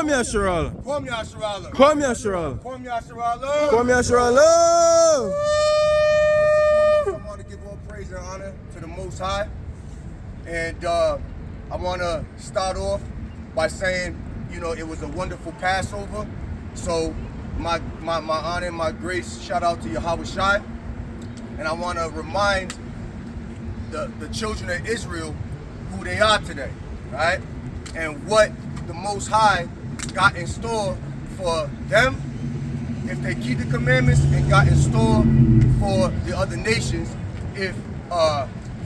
Yasharala. Kwam Yasharala. Kwam Yasharala. Kwam Yasharala. Kwam Yasharala. I want to give all praise and honor to the Most High. And I want to start off by saying, you know, it was a wonderful Passover. So my honor and my grace, shout out to Yahweh Shai. And I want to remind the children of Israel who they are today, right? And what the Most High got in store for them if they keep the commandments, and got in store for the other nations if,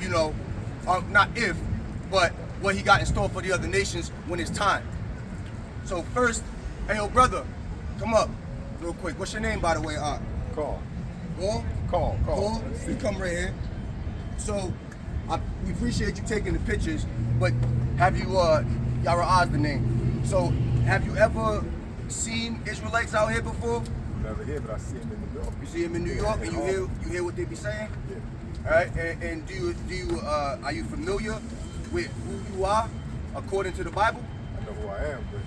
you know, not if, but what he got in store for the other nations when it's time. So first, hey, yo, brother, come up real quick. What's your name, by the way, Art? Call. Call. You come right here. So, we appreciate you taking the pictures, but have you, Yara Oz the name. So, have you ever seen Israelites out here before? Never here, but I see him in New York. You see them in New York, and you hear what they be saying? Yeah. All right, and are you familiar with who you are according to the Bible? I know who I am, but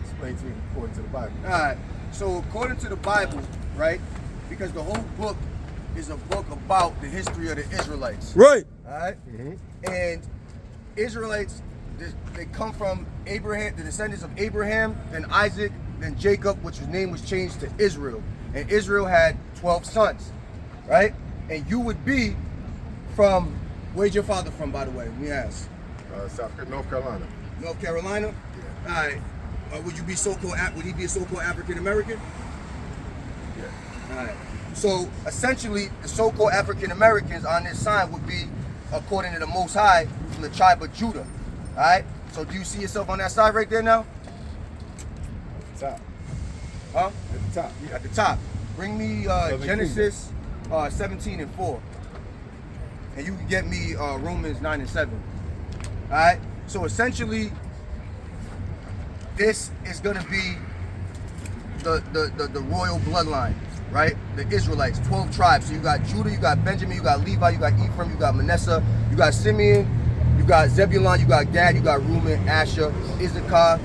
explain to me according to the Bible. All right, so according to the Bible, right, because the whole book is a book about the history of the Israelites. Right. All right? And Israelites, they come from Abraham, the descendants of Abraham, then Isaac, then Jacob, which his name was changed to Israel. And Israel had 12 sons, right? And you would be from, where's your father from, by the way? Let me ask. North Carolina. North Carolina? Yeah. All right. Would he be a so-called African American? Yeah. All right. So essentially, the so-called African Americans on this sign would be, according to the Most High, from the tribe of Judah. All right. So do you see yourself on that side right there now? At the top. Huh? At the top. Yeah, at the top. Bring me Genesis 17 and 4, and you can get me Romans 9 and 7. All right. So essentially, this is gonna be the royal bloodline. Right? The Israelites, 12 tribes. So you got Judah, you got Benjamin, you got Levi, you got Ephraim, you got Manasseh, you got Simeon, you got Zebulun, you got Gad, you got Reuben, Asher, Issachar,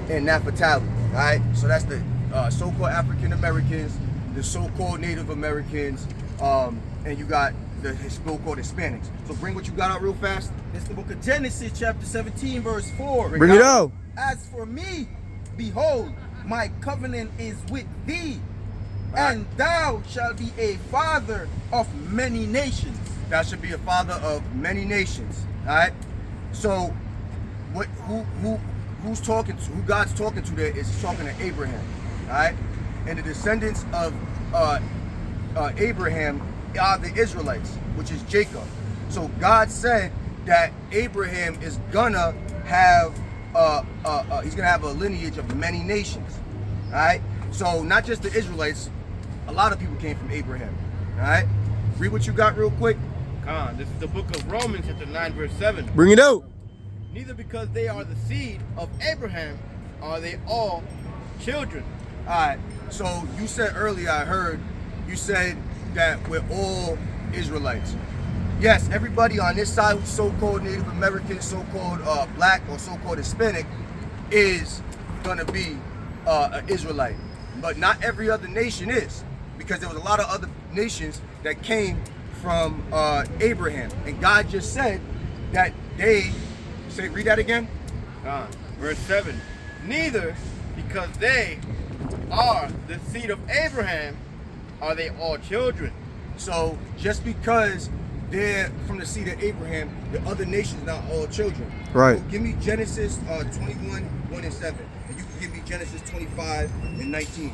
and Naphtali. All right? So that's the so-called African Americans, the so-called Native Americans, and you got the so-called Hispanics. So bring what you got out real fast. It's the book of Genesis, chapter 17, verse 4. Bring it out. As for me, behold, my covenant is with thee, and thou shalt be a father of many nations. Thou should be a father of many nations. All right. So, who's talking to? Who God's talking to there is talking to Abraham. All right. And the descendants of Abraham are the Israelites, which is Jacob. So God said that Abraham is gonna have he's gonna have a lineage of many nations. All right. So not just the Israelites. A lot of people came from Abraham. All right? Read what you got real quick. This is the book of Romans, chapter 9, verse 7. Bring it out. Neither because they are the seed of Abraham are they all children. All right. So you said earlier, I heard, you said that we're all Israelites. Yes, everybody on this side, so-called Native American, so-called black, or so-called Hispanic, is going to be an Israelite. But not every other nation is. Because there was a lot of other nations that came from Abraham. And God just said that they, read that again. Verse 7. Neither because they are the seed of Abraham are they all children. So just because they're from the seed of Abraham, the other nations not all children. Right. So give me Genesis 21, 1 and 7. And you can give me Genesis 25 and 19.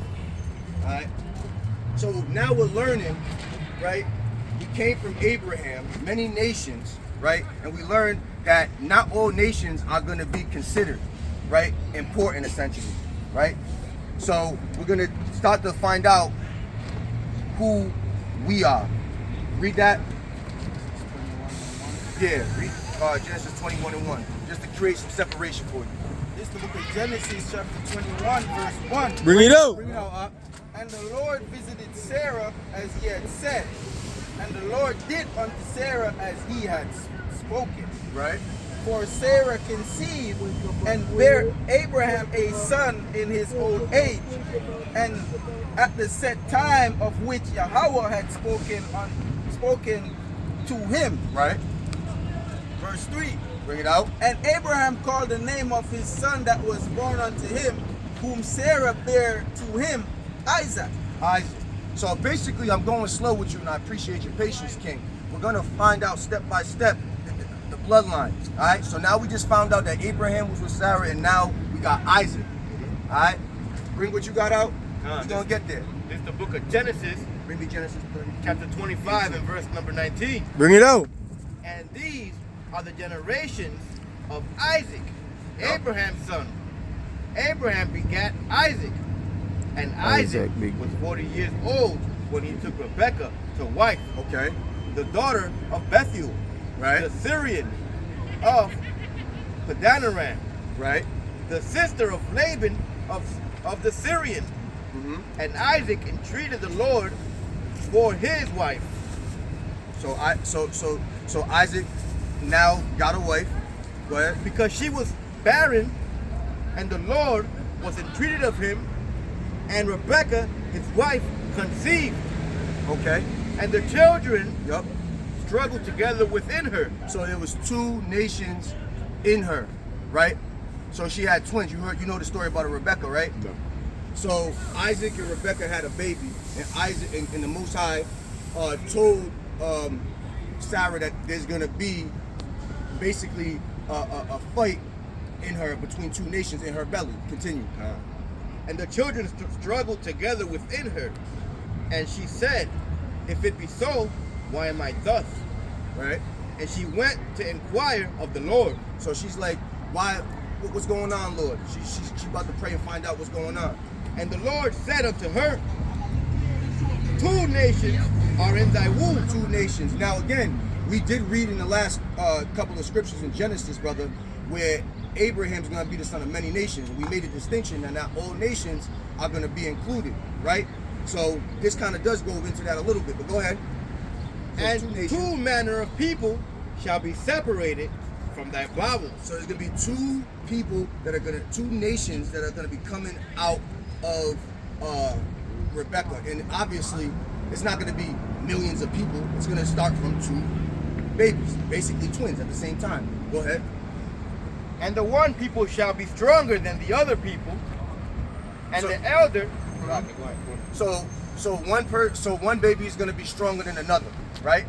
All right. So now we're learning, right? We came from Abraham, many nations, right? And we learned that not all nations are going to be considered, right? Important, essentially, right? So we're going to start to find out who we are. Read that. Yeah, read Genesis 21 and 1, just to create some separation for you. It's the book of Genesis, chapter 21, verse 1. Bring it out. Bring it out. And the Lord visited Sarah as he had said, and the Lord did unto Sarah as he had spoken. Right? For Sarah conceived and bare Abraham a son in his old age, and at the set time of which Yahweh had spoken to him. Right? Verse 3. Bring it out. And Abraham called the name of his son that was born unto him, whom Sarah bare to him, Isaac. Isaac. So basically, I'm going slow with you, and I appreciate your patience, King. We're going to find out step by step the bloodline. All right? So now we just found out that Abraham was with Sarah, and now we got Isaac. All right? Bring what you got out. We're going to get there. This is the book of Genesis, Bring me Genesis 30. chapter 25 and verse number 19. Bring it out. And these are the generations of Isaac, Abraham's son. Abraham begat Isaac, and Isaac was 40 years old when he took Rebekah to wife, Okay. the daughter of Bethuel, Right. the Syrian of Padanaram, Right. the sister of Laban of the Syrian. Mm-hmm. And Isaac entreated the Lord for his wife. So Isaac now got a wife. Go ahead. Because she was barren, and the Lord was entreated of him, and Rebekah, his wife, conceived, Okay. and the children Yup. struggled together within her. So there was two nations in her, right? So she had twins. You know the story about Rebecca, right? No. So Isaac and Rebecca had a baby, and Isaac and the Most High told Sarah that there's gonna be basically a fight in her between two nations in her belly. Continue. And the children struggled together within her. And she said, if it be so, why am I thus? Right. And she went to inquire of the Lord. So she's like, why? What's going on, Lord? She's about to pray and find out what's going on. And the Lord said unto her, two nations are in thy womb. Two nations. Now again, we did read in the last couple of scriptures in Genesis, brother, where Abraham's going to be the son of many nations. We made a distinction that not all nations are going to be included, right? So this kind of does go into that a little bit, but go ahead. So And two manner of people shall be separated from thy bowels. So there's going to be two people that are going to, two nations that are going to be coming out of Rebecca. And obviously, it's not going to be millions of people. It's going to start from two babies, basically twins at the same time. Go ahead. And the one people shall be stronger than the other people, and So- the elder. So one baby is going to be stronger than another, right?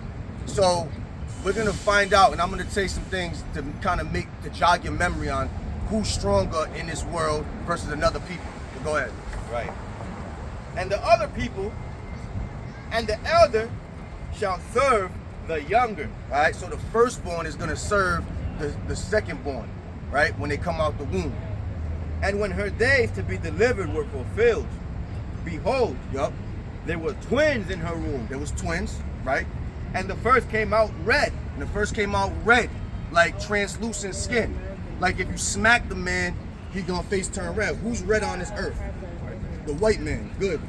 So we're going to find out, and I'm going to say some things to kind of to jog your memory on who's stronger in this world versus another people. So go ahead. Right. And the other people, and the elder shall serve the younger. All right. So the firstborn is going to serve the secondborn, right? When they come out the womb. And when her days to be delivered were fulfilled, behold, Yup. there were twins in her womb. There was twins, right? And the first came out red, And the first came out red, like translucent skin. Like if you smack the man, he gonna face turn red. Who's red on this earth? The white man. Good.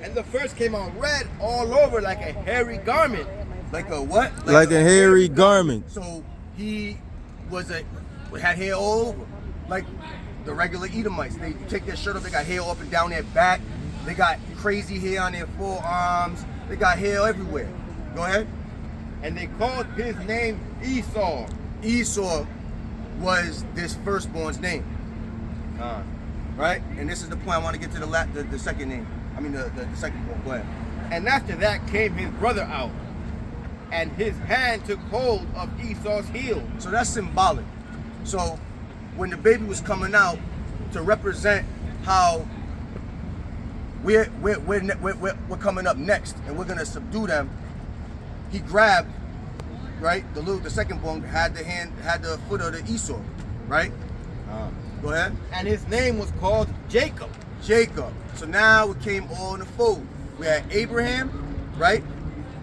and the first came out red all over like a hairy garment. Like a what? Like a hairy garment. So he had hair all over, like the regular Edomites. They take their shirt off, they got hair up and down their back. They got crazy hair on their forearms. They got hair everywhere. Go ahead. And they called his name Esau. Esau was this firstborn's name, right? And this is the point I want to get to the second name. I mean the second born. Go ahead. And after that came his brother out, and his hand took hold of Esau's heel. So that's symbolic. So when the baby was coming out to represent how we're coming up next and we're gonna subdue them, he grabbed, right? The second born had the foot of the Esau, right? Go ahead. And his name was called Jacob. Jacob. So now it came all in the fold. We had Abraham, right?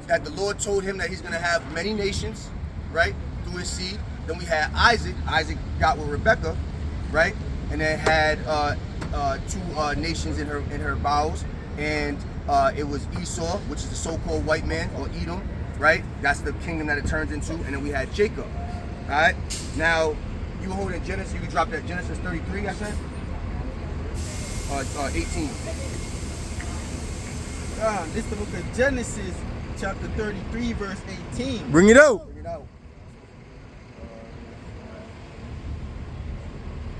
That the Lord told him that he's going to have many nations, right? Through his seed. Then we had Isaac. Isaac got with Rebekah, right? And then had two nations in her bowels. And it was Esau, which is the so-called white man, or Edom, right? That's the kingdom that it turns into. And then we had Jacob. All right. Now, you holding Genesis. You can drop that Genesis 33. I said. 18. This is the book of Genesis, chapter 33, verse 18. Bring it out. Bring it out.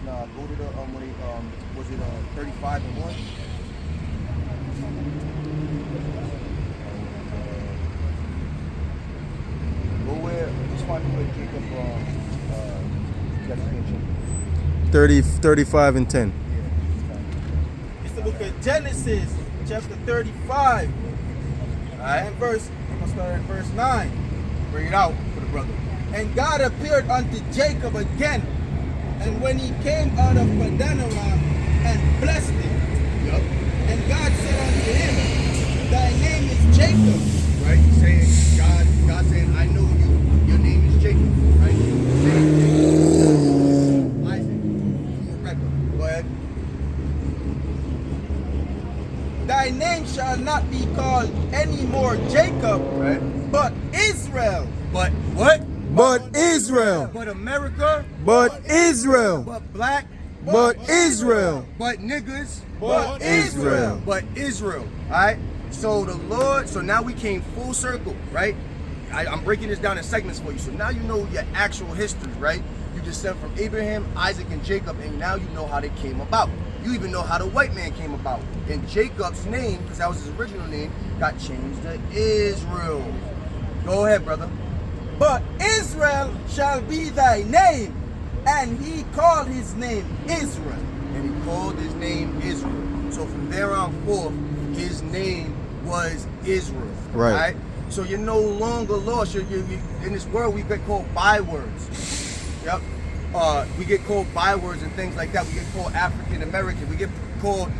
Nah, go to the was it 35 and 1? Go where? Just find where Jacob Jacob. 35 and 10. It's the book of Genesis, chapter 35, Alright, and I'm gonna start at verse 9. bring it out for the brother. And God appeared unto Jacob again, and when he came out of Padanaram, and blessed him. Yup. And God said unto him, Thy name is Jacob. Right? He's saying God saying, I know you. Your name is Jacob. Right? Isaac. Rebecca. Go ahead. Thy name shall not be called any more Jacob, Right? but Israel. But what? But Israel. But America. But Israel. But black. But Israel. But niggas. But Israel. But Israel. Alright? So the Lord, so now we came full circle, right? I'm breaking this down in segments for you. So now you know your actual history, right? You descend from Abraham, Isaac, and Jacob, and now you know how they came about. You even know how the white man came about. And Jacob's name, because that was his original name, got changed to Israel. Go ahead, brother. But Israel shall be thy name, and he called his name Israel. And he called his name Israel. So from there on forth, his name was Israel. Right. So you're no longer lost. You're in this world, we get called bywords. Yep. We get called bywords and things like that. We get called African American. We get called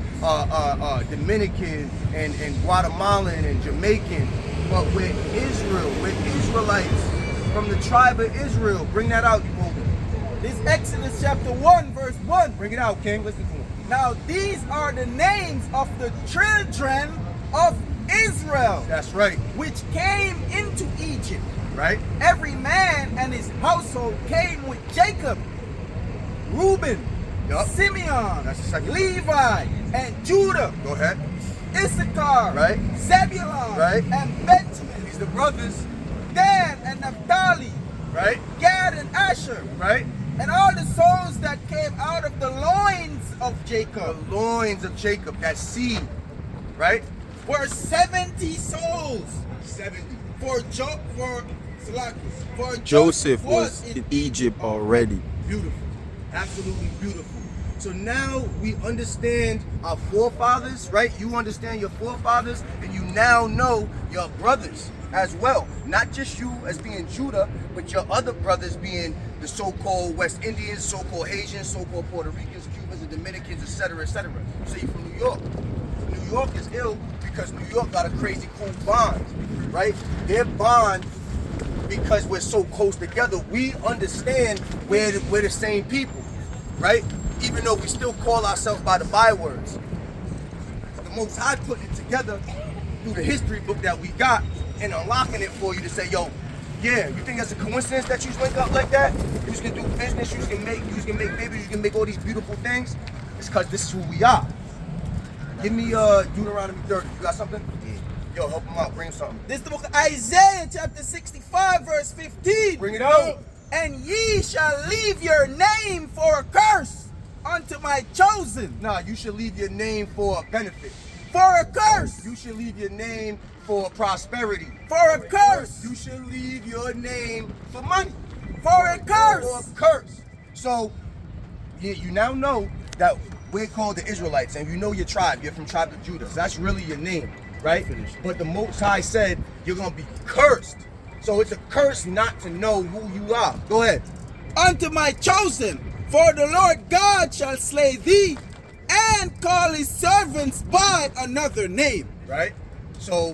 Dominican and Guatemalan and Jamaican. But we're Israel. We're Israelites from the tribe of Israel. Bring that out, you Hogan. This Exodus chapter 1, verse 1. Bring it out, King. Listen to him. Now these are the names of the children of Israel, That's right. which came into Egypt. Right? Every man and his household came with Jacob, Reuben, Yup. Simeon, That's the second. Levi, and Judah, Go ahead. Issachar, Right. Zebulun, Right. and Benjamin, These the brothers. Dan and Naphtali, Right? Gad and Asher, Right? and all the souls that came out of the loins of The Jacob loins of Jacob, that seed. Right? were 70 souls. 70. For Joseph was in Egypt already. Beautiful. Absolutely beautiful. So now we understand our forefathers, right? You understand your forefathers, and you now know your brothers as well. Not just you as being Judah, but your other brothers being the so-called West Indians, so-called Asians, so-called Puerto Ricans, Cubans, and Dominicans, etc., etc. So you're from New York. New York is ill because New York got a crazy cool bond, right? Their bond, because we're so close together, we understand we're the same people, right? Even though we still call ourselves by the bywords. The Most High putting it together through the history book that we got and unlocking it for you to say, yo, yeah, you think that's a coincidence that you wake up like that? You just can do business, you can make babies, you can make all these beautiful things. It's because this is who we are. Give me Deuteronomy 30. You got something? Yeah. Yo, help him out. Bring something. This is the book of Isaiah, chapter 65, verse 15. Bring it out. And ye shall leave your name for a curse unto my chosen. Nah, you should leave your name for a benefit. For a curse. You should leave your name for prosperity. For a curse. You should leave your name for money. For a curse. For a curse. So, you now know that we're called the Israelites, and you know your tribe. You're from tribe of Judah. So that's really your name, right? But the Most High said you're going to be cursed. So it's a curse not to know who you are. Go ahead. Unto my chosen. For the Lord God shall slay thee and call his servants by another name. Right? So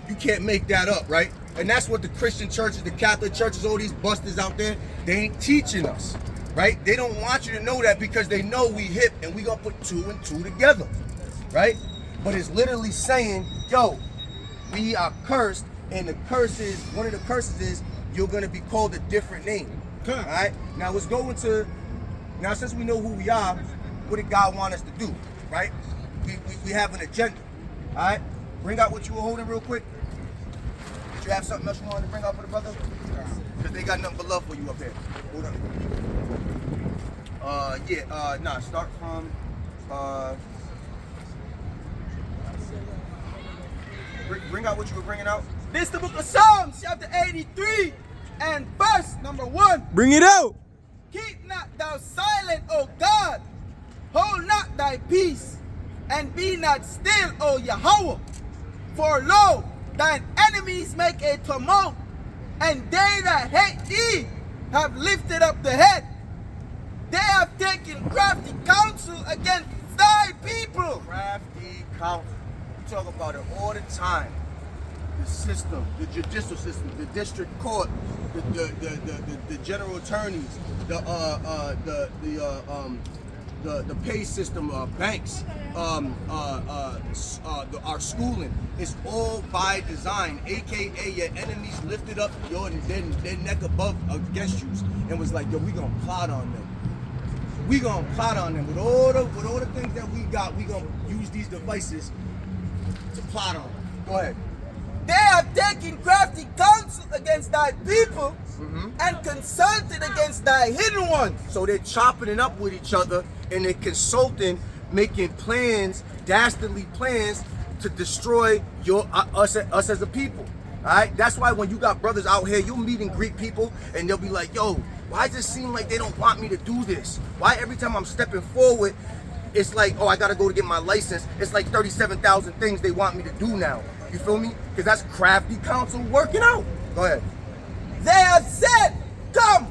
you can't make that up, right? And that's what the Christian churches, the Catholic churches, all these busters out there, they ain't teaching us, right? They don't want you to know that because they know we hip and we gonna put 2 and 2 together, right? But it's literally saying, yo, we are cursed, and the curse is, one of the curses is you're gonna be called a different name. All right. Now let's go into. Now since we know who we are, what did God want us to do? Right. We have an agenda. All right. Bring out what you were holding real quick. Did you have something else you wanted to bring out for the brother? Because they got nothing but love for you up here. Hold on. Start from. Bring out what you were bringing out. This is the book of Psalms, chapter 83, and verse number 1. Bring it out. Keep not thou silent, O God. Hold not thy peace, and be not still, O Yahweh. For lo, thine enemies make a tumult, and they that hate thee have lifted up the head. They have taken crafty counsel against thy people. Crafty counsel. We talk about it all the time. The system, the judicial system, the district court, the general attorneys, the pay system, banks, our schooling. It's all by design, aka your enemies lifted up their neck above against you and was like, yo, we gonna plot on them. We gonna plot on them with all the things that we got. We gonna use these devices to plot on them. Go ahead. They have taken crafty counsel against thy people, and consulted against thy hidden ones. So they're chopping it up with each other, and they're consulting, making plans, dastardly plans to destroy us as a people. All right, that's why when you got brothers out here, you'll meet and greet people, and they'll be like, "Yo, why does it seem like they don't want me to do this? Why every time I'm stepping forward, it's like, oh, I gotta go to get my license. It's like 37,000 things they want me to do now." You feel me? Because that's crafty counsel working out. Go ahead. They have said, "Come,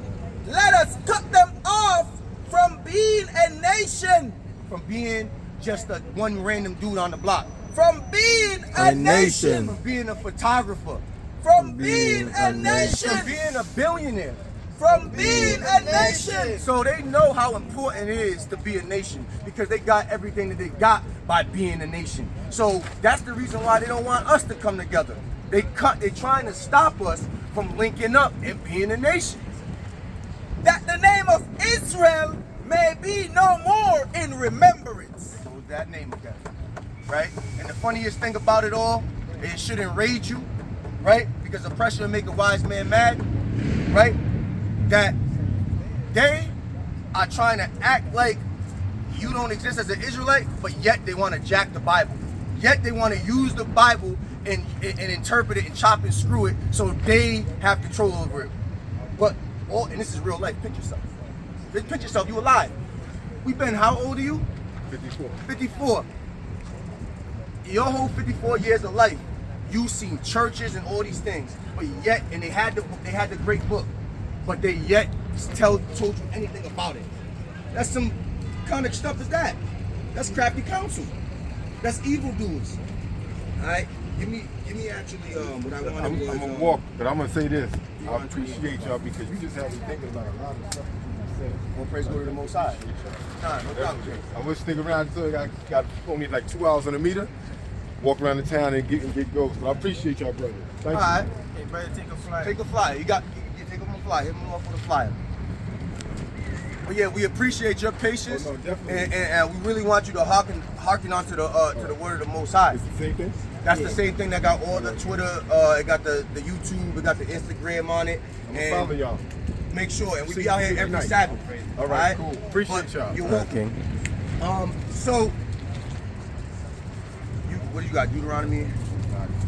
let us cut them off from being a nation." From being just one random dude on the block. From being a nation. From being a photographer. From being a nation. From being a billionaire. From being a nation. So they know how important it is to be a nation because they got everything that they got by being a nation. So that's the reason why they don't want us to come together. They're trying to stop us from linking up and being a nation. That the name of Israel may be no more in remembrance. So that name again, right? And the funniest thing about it all, it should enrage you, right? Because oppression will make a wise man mad, right? That they are trying to act like you don't exist as an Israelite, but yet they want to jack the Bible. Yet they want to use the Bible and interpret it and chop and screw it so they have control over it. But and this is real life. Picture yourself. Picture yourself. You alive. We've been. How old are you? 54. 54. Your whole 54 years of life, you've seen churches and all these things, but yet, and they had the great book, but they yet told you anything about it. That's some kind of stuff is that. That's crafty counsel. That's evildoers. All right. Give me actually what I wanted. I'm gonna walk, but I'm gonna say this. I appreciate y'all because you just have me thinking about a lot of stuff you said. More praise go to the Most High. Nah, no problem. I'm gonna stick around until I got only like 2 hours on the meter. Walk around the town and get goals. But I appreciate y'all, brother. Thank you. All right. Hey, brother, take a flight. Take a flyer. You take him on a flyer. Hit him off with a flyer. But yeah, we appreciate your patience, Oh, no, definitely. and we really want you to hearken onto the word of the Most High. It's the same thing. That's the same thing that got all the Twitter, it got the YouTube, it got the Instagram on it. I'm gonna follow y'all. Make sure, and we See be out you here every tonight. Sabbath. All right, cool. Appreciate y'all. You're welcome. So, what do you got? Deuteronomy,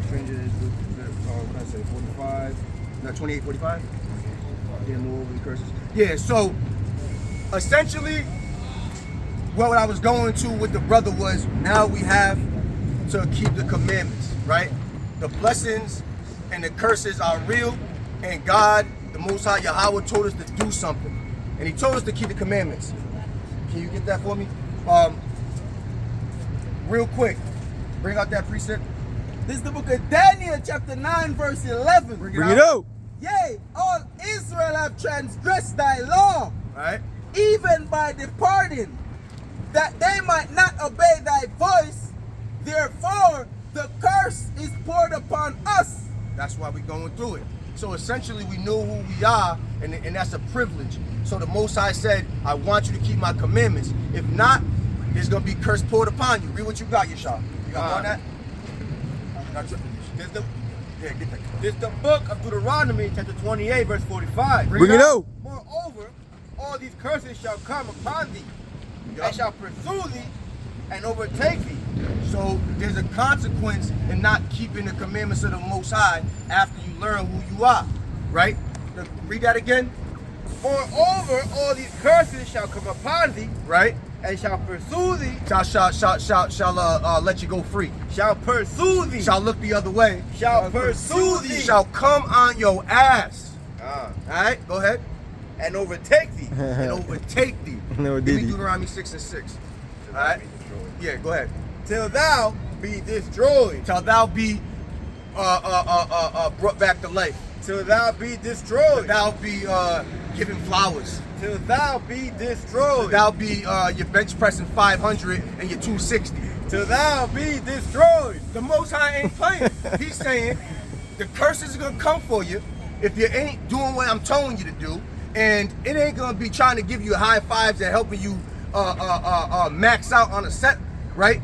strangers, what did I say, 45? Not 28, 45? Yeah, move over the curses. Yeah, so, essentially, what I was going to with the brother was, now we have to keep the commandments, right? The blessings and the curses are real, and God, the Most High Yahweh, told us to do something, and He told us to keep the commandments. Can you get that for me? Real quick, bring out that precept. This is the book of Daniel, chapter 9, verse 11. Bring it out. Yea, all Israel have transgressed thy law, All right? even by departing, that they might not obey thy voice. Therefore, the curse is poured upon us. That's why we're going through it. So essentially we know who we are, and that's a privilege. So the Most High said, I want you to keep my commandments. If not, there's going to be curse poured upon you. Read what you got, Yeshua. You got on that? This the book of Deuteronomy, chapter 28, verse 45. Bring it out. Moreover, all these curses shall come upon thee, and shall pursue thee, and overtake thee. So there's a consequence in not keeping the commandments of the Most High after you learn who you are, right? Read that again. Moreover, all these curses shall come upon thee, Right? and shall pursue thee, Shall let you go free. shall pursue thee, Shall look the other way. shall pursue thee, Shall come on your ass. Ah, All right, go ahead. and overtake thee. And overtake thee. No, Give did me he? Deuteronomy 6 and 6. All right? Yeah, go ahead. Till thou be destroyed. Till thou be brought back to life. Till thou be Till destroyed. thou be given flowers. Till thou be destroyed. Thou be your bench pressing 500 and your 260. Till thou be destroyed. The Most High ain't playing. He's saying the curses are gonna come for you if you ain't doing what I'm telling you to do, and it ain't gonna be trying to give you high fives and helping you max out on a set, right?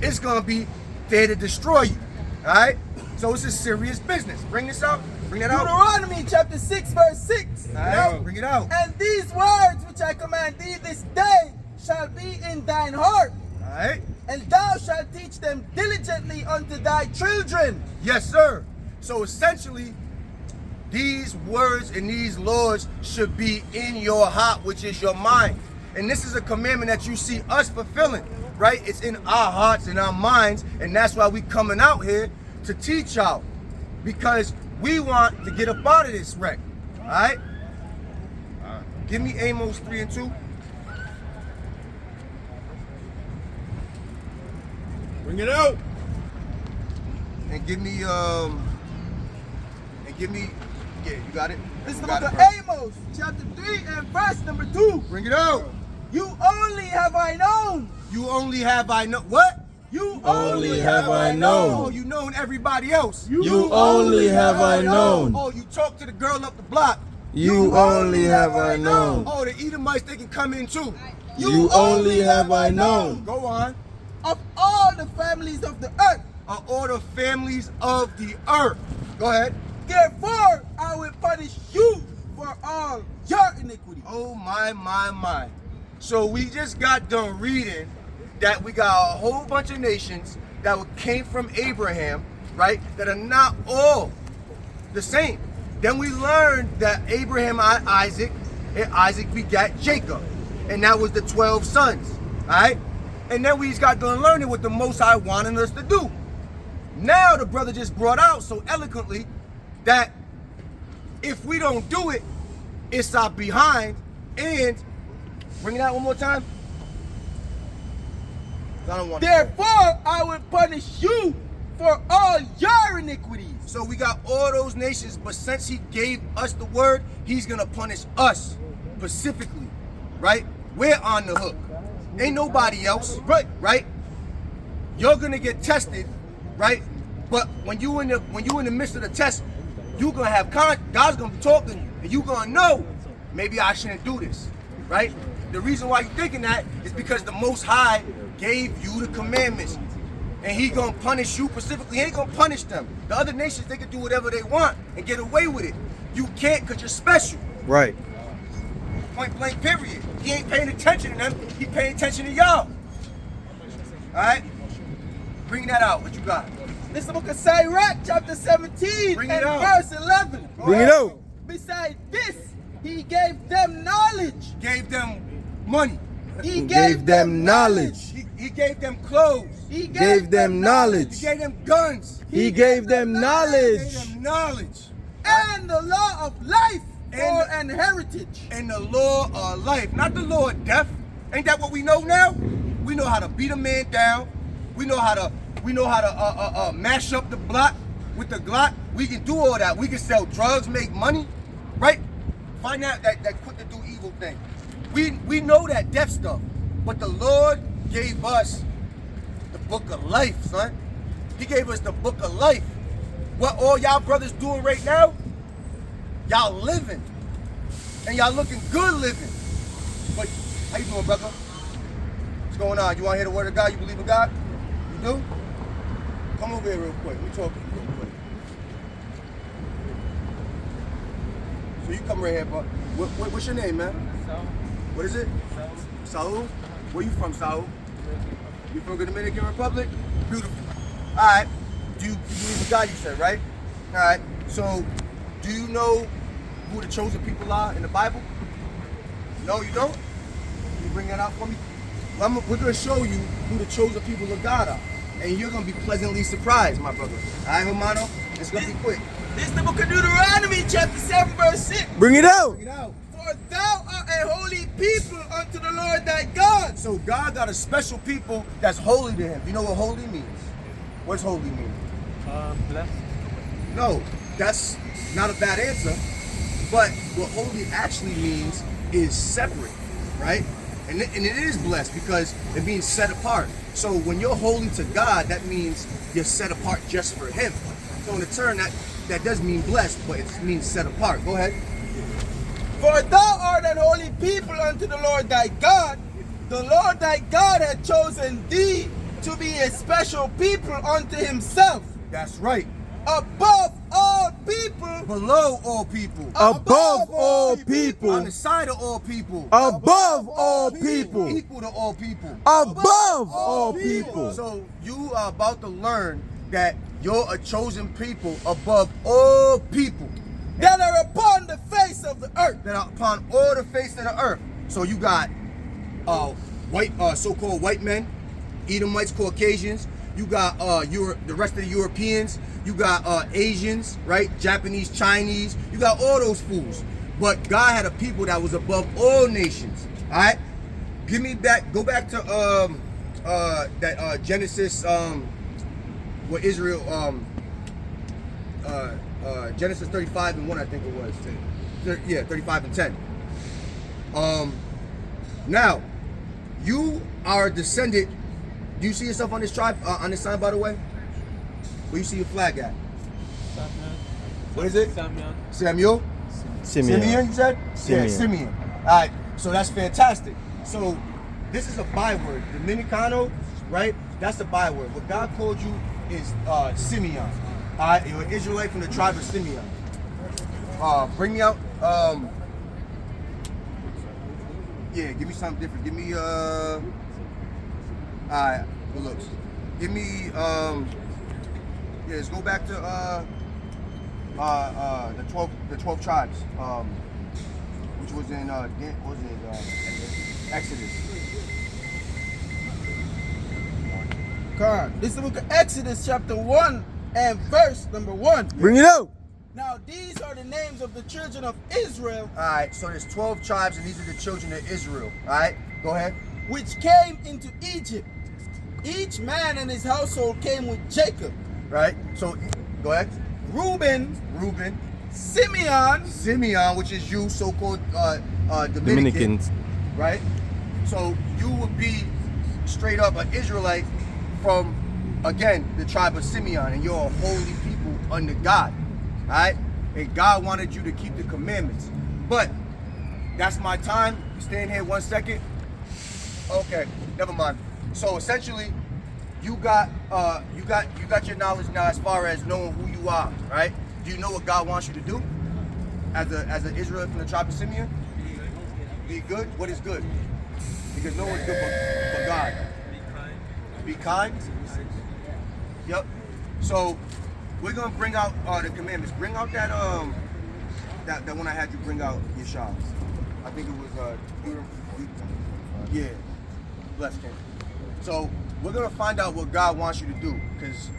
It's gonna be there to destroy you. All right. So it's a serious business. Bring this out. Bring that out. Deuteronomy chapter 6 verse 6. All right. Bring it out. And these words which I command thee this day shall be in thine heart, All right. and thou shalt teach them diligently unto thy children. Yes, sir. So essentially, these words and these laws should be in your heart, which is your mind. And this is a commandment that you see us fulfilling, right? It's in our hearts and our minds, and that's why we coming out here to teach y'all, because we want to get up out of this wreck. All right? Give me Amos 3 and 2. Bring it out. And give me yeah, you got it? This is You the got book it, of bro. Amos chapter 3 and verse number 2. Bring it out. You only have I known. You only have I know what? You Only have I known. Oh, you known everybody else. You only have I known. Oh, you talk to the girl up the block. You only have I known. Oh, the Edomites, they can come in too. You only have I known. Go on. of all the families of the earth. Are all the families of the earth. Go ahead. Therefore, I will punish you for all your iniquities. Oh my. So we just got done reading that we got a whole bunch of nations that came from Abraham, right? That are not all the same. Then we learned that Abraham had Isaac, and Isaac begat Jacob. And that was the 12 sons, all right? And then we just got done learning what the Most High wanted us to do. Now the brother just brought out so eloquently that if we don't do it, it's our behind. And bring it out one more time. I don't want Therefore, I will punish you for all your iniquities. So we got all those nations, but since he gave us the word, he's gonna punish us specifically, right? We're on the hook. Ain't nobody else, right? You're gonna get tested, right? But when you in the midst of the test, you gonna have God's gonna be talking to you, and you gonna know maybe I shouldn't do this, right? The reason why you're thinking that is because the Most High gave you the commandments, and he gonna punish you specifically. He ain't gonna punish them. The other nations, they can do whatever they want and get away with it. You can't, because you're special. Right. Point blank, period. He ain't paying attention to them. He paying attention to y'all. All right? Bring that out. What you got? This is the book of Sirach, chapter 17 Bring it and out. verse 11. Bring it out. Beside this, he gave them knowledge. Gave them money. He Gave them knowledge. He gave them clothes. He Gave them He knowledge. gave them guns. He gave them He knowledge. gave them knowledge. and the law of life And- for an heritage. And the law of life, not the law of death. Ain't that what we know now? We know how to beat a man down. We know how to mash up the block with the Glock. We can do all that. We can sell drugs, make money, right? Find out that quick to do evil thing. We know that death stuff, but the Lord gave us the book of life, son. He gave us the book of life. What all y'all brothers doing right now, Y'all living. And y'all looking good living. But how you doing, brother? What's going on? You want to hear the word of God? You believe in God? You do? Come over here real quick. Let me talk to you real quick. So you come right here, but what's your name, man? Saul. What is it? Saul. Where you from, Saul? You from the Dominican Republic? Beautiful. All right. Do you believe in God, you said, right? All right. So, do you know who the chosen people are in the Bible? No, you don't? Can you bring that out for me? Well, we're going to show you who the chosen people of God are. And you're going to be pleasantly surprised, my brother. All right, Hermano? It's going to be quick. This is the book of Deuteronomy, chapter 7, verse 6. Bring it out. Bring it out. For thou art a holy people unto the Lord thy God. So God got a special people that's holy to him. You know what holy means? What's holy mean? Blessed. No, that's not a bad answer. But what holy actually means is separate, right? And it is blessed because it means set apart. So when you're holy to God, that means you're set apart just for him. So in the turn, that does mean blessed, but it means set apart. Go ahead. For thou art an holy people unto the Lord thy God. The Lord thy God hath chosen thee to be a special people unto himself, That's right. above all people, Below all people. Above all On people. the side of all people. Above all people. Equal to all people. Above all people. So you are about to learn that you're a chosen people above all people that are upon the face of the earth. that are upon all the face of the earth. So you got white, so-called white men, Edomites, Caucasians. You got the rest of the Europeans. You got Asians, right? Japanese, Chinese. You got all those fools. But God had a people that was above all nations. All right. Give me back. Go back to that Genesis. What Israel. Genesis 35 and 1, I think it was. Yeah, 35 and 10. Now, you are a descendant. Do you see yourself on this tribe, on this sign, by the way? Where you see your flag at? Samuel. What is it? Samuel. Samuel? Simeon, you said? Simeon. Yeah, Simeon. All right, so that's fantastic. So this is a byword. Dominicano, right? That's a byword. What God called you is Simeon. All right, you're an Israelite from the tribe of Simeon. Bring me out. Yeah, give me something different. Give me all right, good looks. Give me yeah, let's go back to the 12 tribes, which was in what was it, Exodus. God. This is the book of Exodus, chapter 1 and verse number 1. Bring it out. Now these are the names of the children of Israel, All right, so there's 12 tribes, and these are the children of Israel. All right, go ahead. which came into Egypt. Each man and his household came with Jacob. Right, so go ahead. Reuben, Reuben, Simeon, Simeon, which is you, so-called Dominican, Dominicans. right? So you would be straight up an Israelite from, again, the tribe of Simeon, and you're a holy people under God, all right? And God wanted you to keep the commandments. But that's my time. Stand here 1 second. Okay, never mind. So essentially, you got your knowledge now as far as knowing who you are, right? Do you know what God wants you to do as an Israelite from the tribe of Simeon? Be good. What is good? Because no one's good but God. Be kind. Yep. So we're gonna bring out the commandments. Bring out that that one I had you bring out, Yeshua. I think it was yeah. Bless him. So we're gonna find out what God wants you to do, because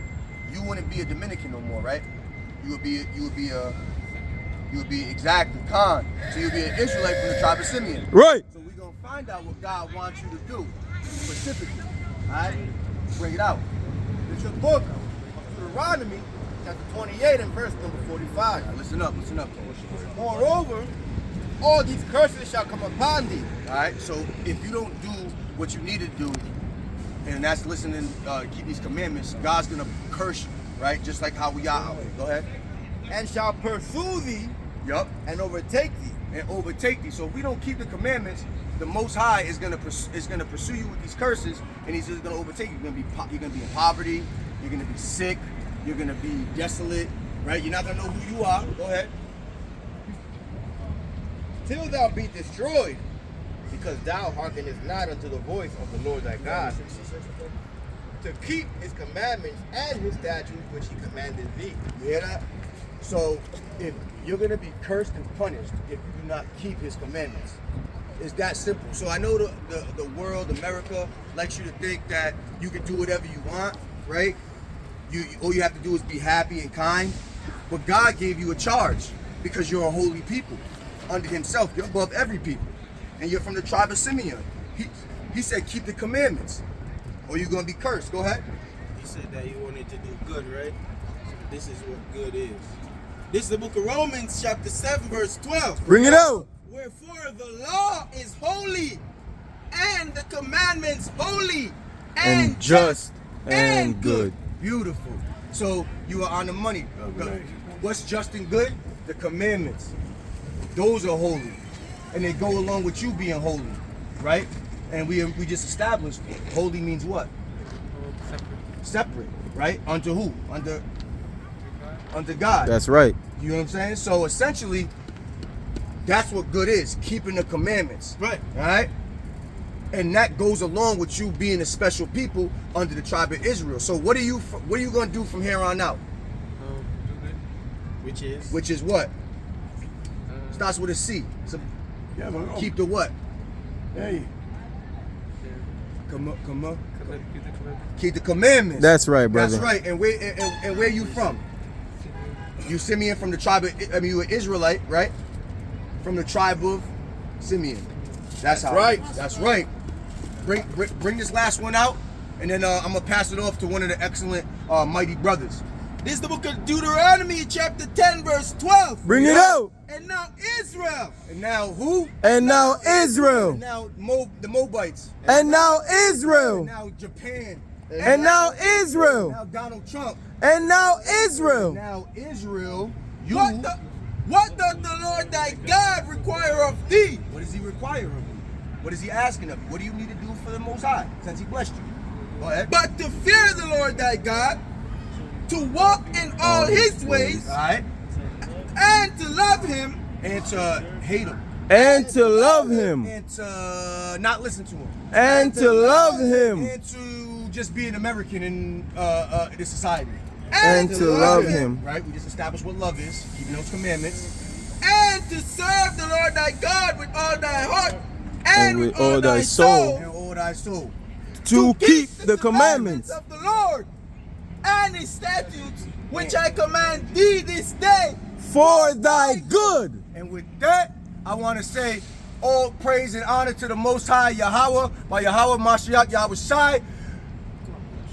you wouldn't be a Dominican no more, right? You would be exactly Khan. So you'll be an Israelite from the tribe of Simeon. Right. So we're gonna find out what God wants you to do specifically. Alright? Bring it out. It's your book, Deuteronomy, chapter 28 and verse number 45. Now listen up. Moreover, all these curses shall come upon thee. Alright, so if you don't do what you need to do, and that's listen and keep these commandments, God's gonna curse you, right? Just like how we are out here. Go ahead. And shall pursue thee Yup. and overtake thee. And overtake thee. So if we don't keep the commandments, the Most High is gonna pursue you with these curses, and He's just gonna overtake you. You're gonna be in poverty. You're gonna be sick. You're gonna be desolate. Right? You're not gonna know who you are. Go ahead. Till thou be destroyed, because thou hearkenest not unto the voice of the Lord thy God, to keep his commandments and his statutes which he commanded thee. You hear that? So if you're gonna be cursed and punished if you do not keep His commandments. It's that simple. So I know the world, America, likes you to think that you can do whatever you want, right? All you have to do is be happy and kind. But God gave you a charge because you're a holy people. Under Himself, you're above every people. And you're from the tribe of Simeon. He said, keep the commandments, or you're gonna be cursed. Go ahead. He said that he wanted to do good, right? So this is what good is. This is the book of Romans, chapter 7, verse 12. Bring it out. Wherefore the law is holy, and the commandments holy, And just and good. Beautiful. So you are on the money. What's just and good? The commandments. Those are holy, and they go along with you being holy, right? And we just established holy means what? Separate, right? Unto who? Unto God. That's right. You know what I'm saying? So essentially, that's what good is, keeping the commandments. Right. All right? And that goes along with you being a special people under the tribe of Israel. So what are you going to do from here on out? Do good. Which is? Which is what? Starts with a C. So keep the what? Hey. Come on. Keep the commandment. Keep the commandments. That's right, brother. That's right. And where you from? You Simeon from the tribe of, you an Israelite, right? From the tribe of Simeon. That's how. right. That's right. Bring this last one out, and then I'm gonna pass it off to one of the excellent mighty brothers. This is the book of Deuteronomy, chapter 10, verse 12. Bring it out. And now Israel. And now who? And now Israel. And now the Moabites. And now And Israel. now Japan. And now Israel. Now Donald Trump. And now And Israel. now Israel. You. What does the Lord thy God require of thee? What does He require of you? What is He asking of you? What do you need to do for the Most High since He blessed you? Go ahead. But to fear the Lord thy God, to walk in all his ways, All right. and to love him, And to hate Him. And to love him. And to not listen to Him. And to love him. And to just be an American in this society. And to love him. Right? We just established what love is, keeping those commandments. and to serve the Lord thy God with all thy heart And with all thy soul. And all thy soul. To keep the commandments of the Lord and his statutes, which I command thee this day. for thy good. And with that, I want to say all praise and honor to the Most High Yahweh, by Yahweh Mashiach Yahweh Shai.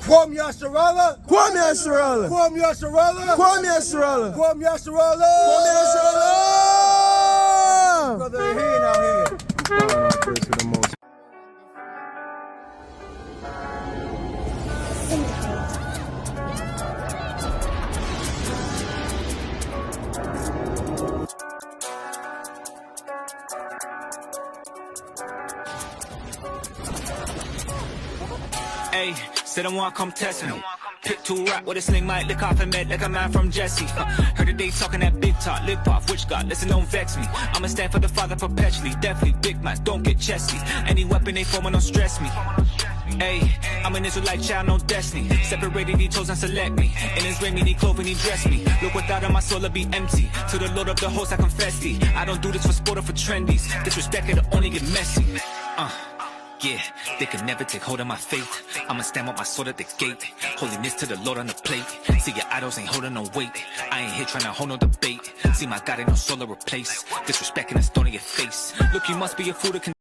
Kwam Yasharallah. Kwam Yasharallah. Kwam Yasharallah. Kwam Yasharallah. Kwam Yasharallah. Kwam Yasharallah. Brother, you're here out here. Bowing our praise to the Most. Ayy, said I want come test me. Pick two rap with a sling might lick off and met like a man from Jesse. Heard that they talking that big talk, lip off, which God, listen, don't vex me. I'ma stand for the Father perpetually, definitely big man, don't get chesty. Any weapon they form, don't stress me. Ayy, I'm an Israelite child, no destiny. Separated, he chose and select me. In his ring, he clothed and he dressed me. Look, without him, my soul will be empty. To the Lord of the hosts, I confess thee. I don't do this for sport or for trendies. Disrespect, it'll only get messy. Yeah, they can never take hold of my faith. I'ma stand with my sword at the gate. Holiness to the Lord on the plate. See, your idols ain't holding no weight. I ain't here trying to hold no debate. See, my God ain't no soul to replace. Disrespecting a stone in your face. Look, you must be a fool to